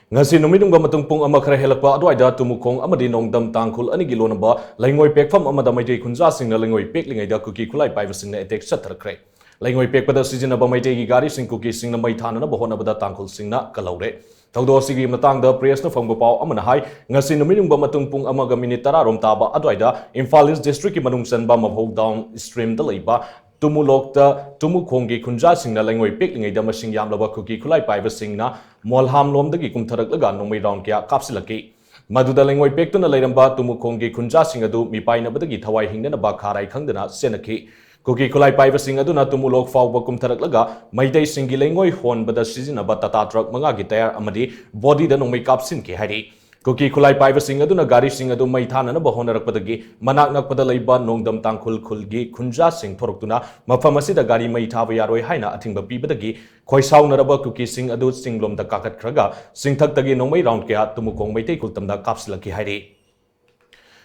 Ngasi numityungba matung pung khara hellakpa aduwaida Tumukhong amadi Nongdam Tangkhul anigi lonnaba leingoi pekpham amada Meitei khunja shingna leingoi peklingei da Kuki khulai paiba shingna attack chatharakhre leingoi pekpada shijinnaba Meitei gi gari shing Kuki shingna mai thanana hotnabada Tangkhul shingna kalhoure Thoudok sigi matangda press na phangba pau amana hai ngasi numityungba matung pung amaga minute 10 rom taba aduwaida Imphal East district ki manung sanba mabhau down stream da leiba Tumulokta Tumukhong gi khunja shingna leingoi peklingei da masing yamlaba Kuki khulai paiba shingna molham lomdagi kumtharaklaga nongmai round kya kapsilaki maduda leingoi pektuna leiramba Tumukhong gi khunja sing adu mipainabadagi thawai hingnaba khara khangdana senaki Kuki khulai paiba sing aduna tumulok fawba kumtharaklaga Meitei singi leingoi honbada shijinnaba tata truck manga gi tayar amadi body da nongmai kapsin ki hari Kuki khulai paiba sing aduna gari sing adu mai thanana honarakpadagi manak nakpada leiba Nongdam Tangkhul khulgi khunja sing thoroktuna mafam asida gari mai thaba yaroi haina athingba pibadagi khoisaunaraba Kuki sing adu singlomda kakatkhraga singthaktagi nongmai round kya Tumukhong Meitei kultamda kapsilaki hairi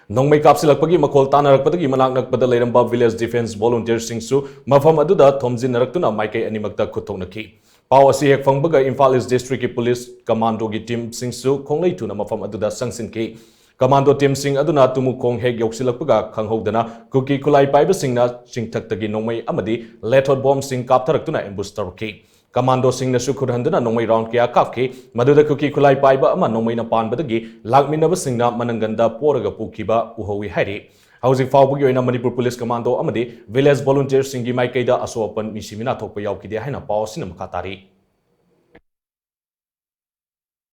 Nongmai kapsilakpagi makol tanarakpadagi manak nakpada leiramba village defense volunteer singsu mafam aduda thomjinaraktuna maikai animakta khuthoknaki Pau asi hek phangbaga Imphal East District Police Commando gi team singsu khonglei tuna mafam aduda sangsin ki Commando team sing aduna Tumukhong hek yoksilakpaga khanghodana Kuki khulai paiba singna singthaktagi nongmai amadi lethod bomb sing kaptharaktuna ambush tarki Commando sing na sukhurhandana nongmai round kya kapki maduda Kuki khulai paiba ama nongmai na panbadagi lakminaba singna mananganda poraga pukiba uhowi hari Housing Fawbugi oina Manipur Police Commando amadi Village Volunteer Singi Maikaida Asopan Misimina Thokpa Yaukide haina Pau Sinam Khatari